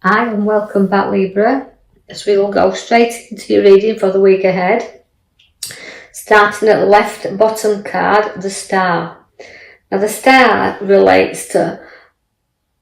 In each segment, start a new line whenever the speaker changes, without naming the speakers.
Hi and welcome back, Libra, as we will go straight into your reading for the week ahead. Starting at the left bottom card, the Star. Now the Star relates to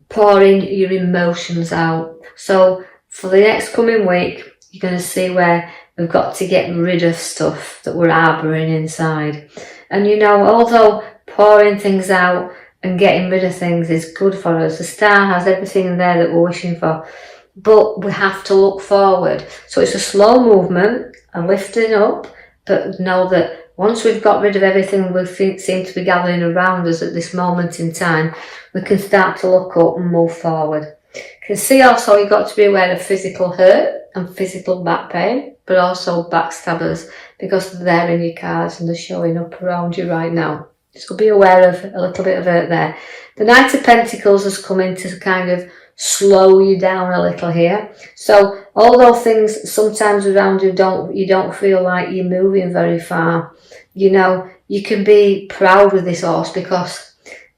pouring your emotions out. So for the next coming week, you're going to see where we've got to get rid of stuff that we're harbouring inside. And although pouring things out and getting rid of things is good for us, the Star has everything in there that we're wishing for, but we have to look forward. So it's a slow movement and lifting up, but know that once we've got rid of everything we seem to be gathering around us at this moment in time, we can start to look up and move forward. You can see also you've got to be aware of physical hurt and physical back pain, but also backstabbers, because they're there in your cards and they're showing up around you right now. So be aware of a little bit of hurt there. The Knight of Pentacles has come in to kind of slow you down a little here. So although things sometimes around you don't feel like you're moving very far, you can be proud with this horse, because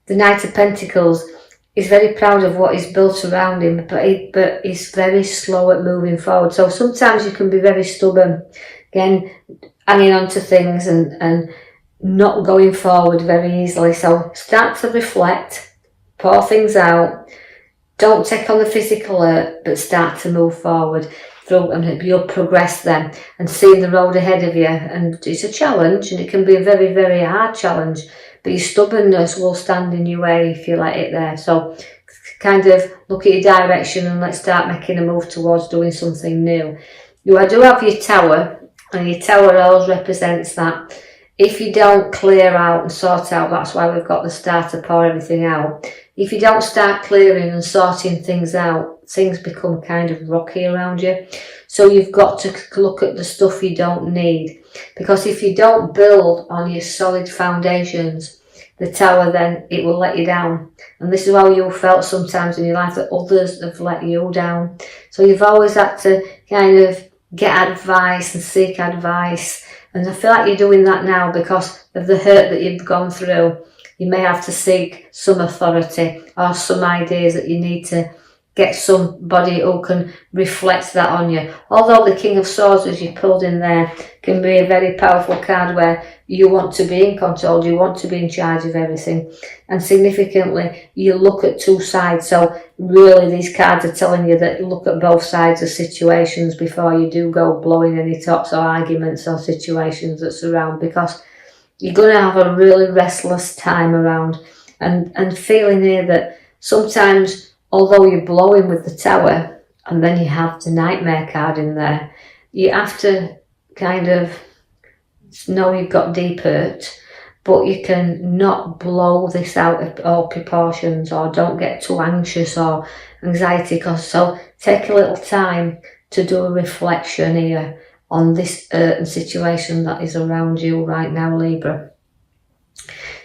the Knight of Pentacles is very proud of what he's built around him, but he's very slow at moving forward. So sometimes you can be very stubborn, again, hanging on to things and not going forward very easily. So start to reflect, pour things out, don't take on the physical hurt, but start to move forward through, and you'll progress then and see the road ahead of you. And it's a challenge, and it can be a very, very hard challenge, but your stubbornness will stand in your way if you let it there. So kind of look at your direction and let's start making a move towards doing something new. You do have your Tower, and your Tower always represents that if you don't clear out and sort out, that's why we've got the Star to pour everything out. If you don't start clearing and sorting things out, things become kind of rocky around you. So you've got to look at the stuff you don't need. Because if you don't build on your solid foundations, the Tower, then it will let you down. And this is how you felt sometimes in your life, that others have let you down. So you've always had to kind of get advice and seek advice. And I feel like you're doing that now because of the hurt that you've gone through. You may have to seek some authority or some ideas that you need to get somebody who can reflect that on you. Although the King of Swords, as you pulled in there, can be a very powerful card where you want to be in control, you want to be in charge of everything. And significantly, you look at two sides. So really these cards are telling you that you look at both sides of situations before you do go blowing any tops or arguments or situations that surround, because you're going to have a really restless time around, and feeling here that sometimes, although you're blowing with the Tower and then you have the Nightmare card in there, you have to kind of know you've got deep hurt, but you can not blow this out of all proportions, or don't get too anxious or anxiety. So take a little time to do a reflection here on this hurt and situation that is around you right now, Libra.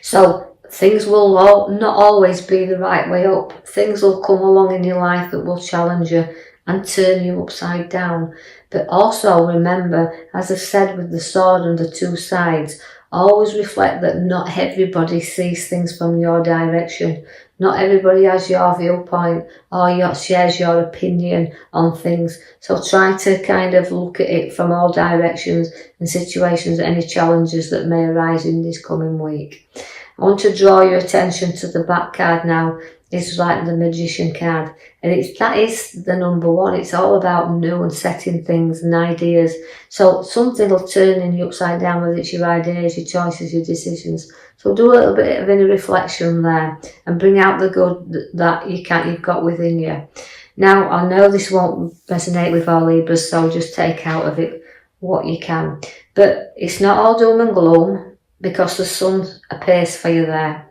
So things will not always be the right way up. Things will come along in your life that will challenge you and turn you upside down. But also remember, as I've said with the sword and the two sides, always reflect that not everybody sees things from your direction. Not everybody has your viewpoint or shares your opinion on things. So try to kind of look at it from all directions and situations, any challenges that may arise in this coming week. I want to draw your attention to the back card now. It's like the Magician card, and that is the number one. It's all about new and setting things and ideas. So something will turn in you upside down, whether it's your ideas, your choices, your decisions. So do a little bit of inner reflection there and bring out the good that you've got within you. Now, I know this won't resonate with all Libras, so just take out of it what you can. But it's not all doom and gloom, because the sun appears for you there.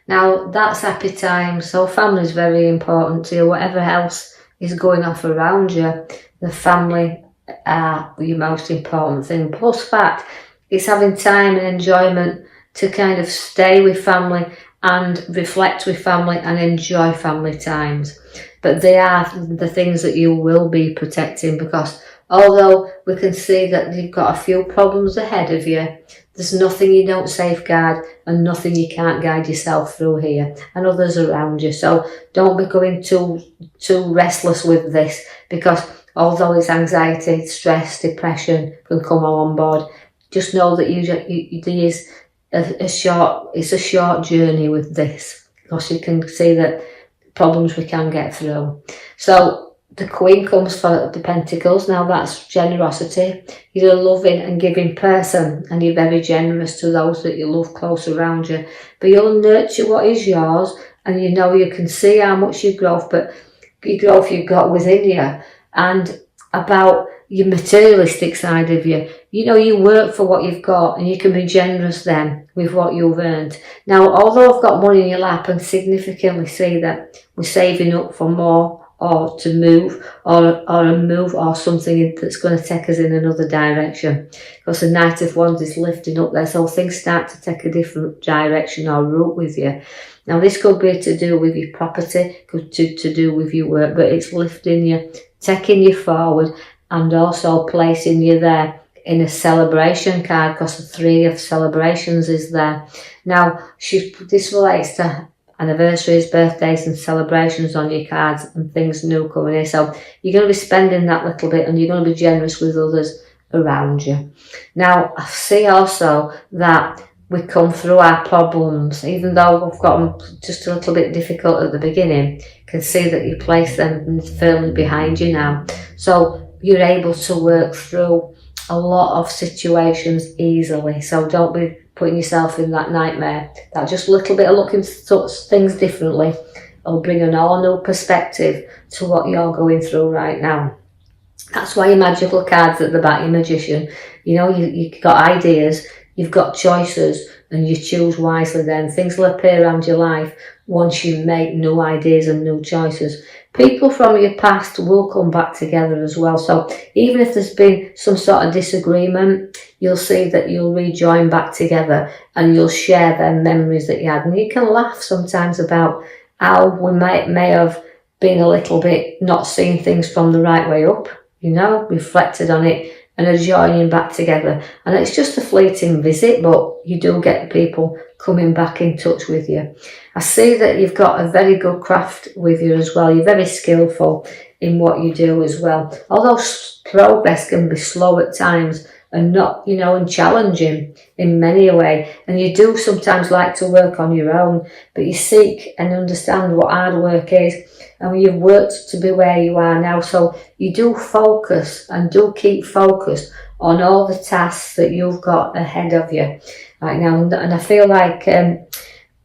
Now, that's happy time, so family is very important to you. Whatever else is going off around you, the family are your most important thing. Plus fact, it's having time and enjoyment to kind of stay with family and reflect with family and enjoy family times. But they are the things that you will be protecting, because although we can see that you've got a few problems ahead of you, There's nothing you don't safeguard and nothing you can't guide yourself through here and others around you. So don't be going too restless with this, because although it's anxiety, stress, depression can come all on board, just know that it's a short journey with this, because you can see that problems we can get through. So the Queen comes for the Pentacles. Now that's generosity. You're a loving and giving person, and you're very generous to those that you love close around you. But you'll nurture what is yours, and you know you can see how much you've got within you, and about your materialistic side of you. You know, you work for what you've got, and you can be generous then with what you've earned. Now, although I've got money in your lap, and significantly see that we're saving up for more, or to move, or a move, or something that's going to take us in another direction, because the Knight of Wands is lifting up there, so things start to take a different direction or route with you. Now this could be to do with your property, could to do with your work, but it's lifting you, taking you forward, and also placing you there in a celebration card, because the 3 of celebrations is there. Now this relates to anniversaries, birthdays and celebrations on your cards, and things new coming in. So you're going to be spending that little bit, and you're going to be generous with others around you. Now I see also that we come through our problems, even though we've got them just a little bit difficult at the beginning. You can see that you place them firmly behind you now, so you're able to work through a lot of situations easily. So don't be putting yourself in that nightmare. That just a little bit of looking at things differently will bring an all new perspective to what you're going through right now. That's why your magical cards at the back, your magician. You know, you've got ideas, you've got choices, and you choose wisely then. Things will appear around your life once you make new ideas and new choices. People from your past will come back together as well. So even if there's been some sort of disagreement, you'll see that you'll rejoin back together, and you'll share them memories that you had. And you can laugh sometimes about how we may have been a little bit not seeing things from the right way up, you know, reflected on it, and are joining back together. And it's just a fleeting visit, but you do get people coming back in touch with you. I see that you've got a very good craft with you as well. You're very skillful in what you do as well. Although progress can be slow at times, and not, you know, and challenging in many a way. And you do sometimes like to work on your own, but you seek and understand what hard work is. And you've worked to be where you are now, so you do focus and do keep focused on all the tasks that you've got ahead of you right now. And I feel like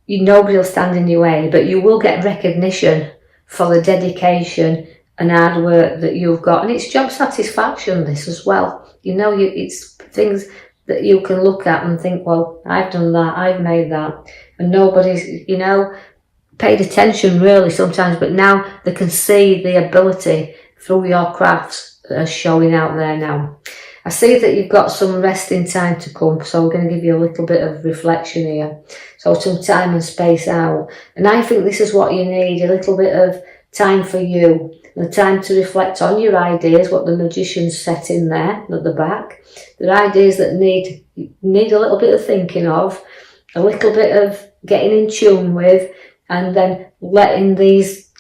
nobody will stand in your way, but you will get recognition for the dedication and hard work that you've got. And it's job satisfaction, this as well. You know, it's things that you can look at and think, well, I've done that, I've made that. And nobody's, you know, paid attention really sometimes, but now they can see the ability through your crafts showing out there now. I see that you've got some resting time to come, so we're going to give you a little bit of reflection here. So some time and space out. And I think this is what you need, a little bit of time for you, the time to reflect on your ideas, what the magician's set in there at the back. The ideas that need a little bit of thinking of, a little bit of getting in tune with, and then letting these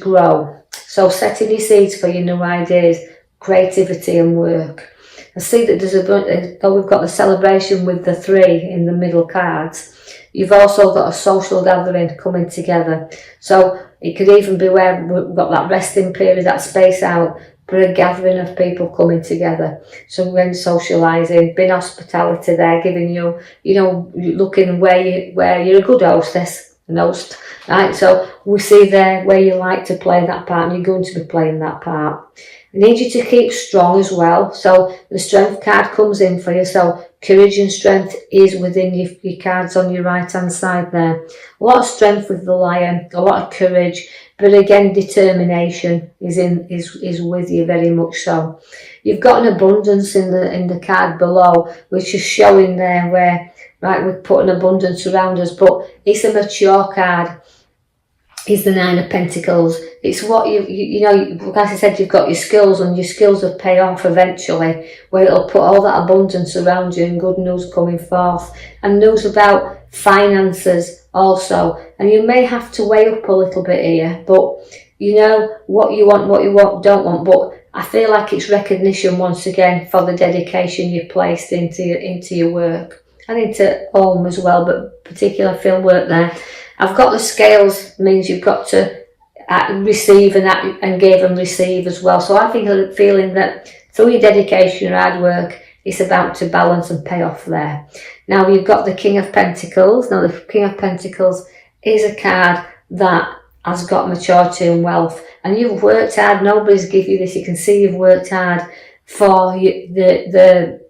grow. So setting your seeds for your new ideas, creativity and work. I see that though we've got the celebration with the 3 in the middle cards, you've also got a social gathering coming together. So it could even be where we've got that resting period, that space out, for a gathering of people coming together. So when socialising, being hospitality there, giving you, you know, looking where you're a good hostess, an host, right? So we see there where you like to play that part, and you're going to be playing that part. I need you to keep strong as well. So the strength card comes in for you. So courage and strength is within your cards on your right hand side there. A lot of strength with the Lion, a lot of courage, but again determination is with you very much so. You've got an abundance in the card below, which is showing there where, right, we've put an abundance around us, but it's a mature card. is the Nine of Pentacles. It's what you know, like I said, you've got your skills, and your skills will pay off eventually, where it'll put all that abundance around you and good news coming forth, and news about finances also. And you may have to weigh up a little bit here, but you know what you want, don't want. But I feel like it's recognition once again for the dedication you placed into your work and into home as well, but particularly field work there. I've got the scales, means you've got to receive and give and receive as well. So I think I'm feeling that through your dedication, your hard work, it's about to balance and pay off there. Now you've got the King of Pentacles. Now the King of Pentacles is a card that has got maturity and wealth, and you've worked hard. Nobody's give you this. You can see you've worked hard for the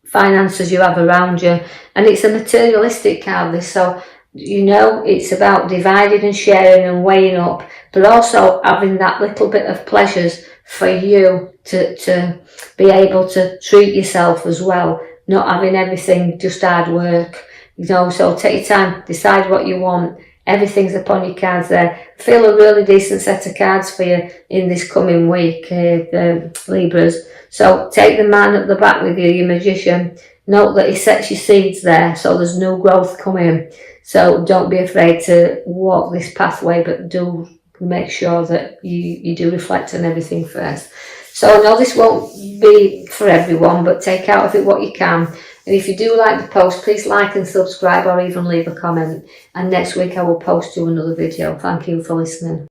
finances you have around you, and it's a materialistic card, this. So you know, it's about dividing and sharing and weighing up, but also having that little bit of pleasures for you to be able to treat yourself as well, not having everything just hard work, you know. So take your time, decide what you want. Everything's upon your cards there. Feel a really decent set of cards for you in this coming week, Libras. So take the man at the back with you, your Magician. Note that he sets your seeds there, so there's new growth coming. So don't be afraid to walk this pathway, but do make sure that you do reflect on everything first. So I know this won't be for everyone, but take out of it what you can. And if you do like the post, please like and subscribe, or even leave a comment. And next week I will post you another video. Thank you for listening.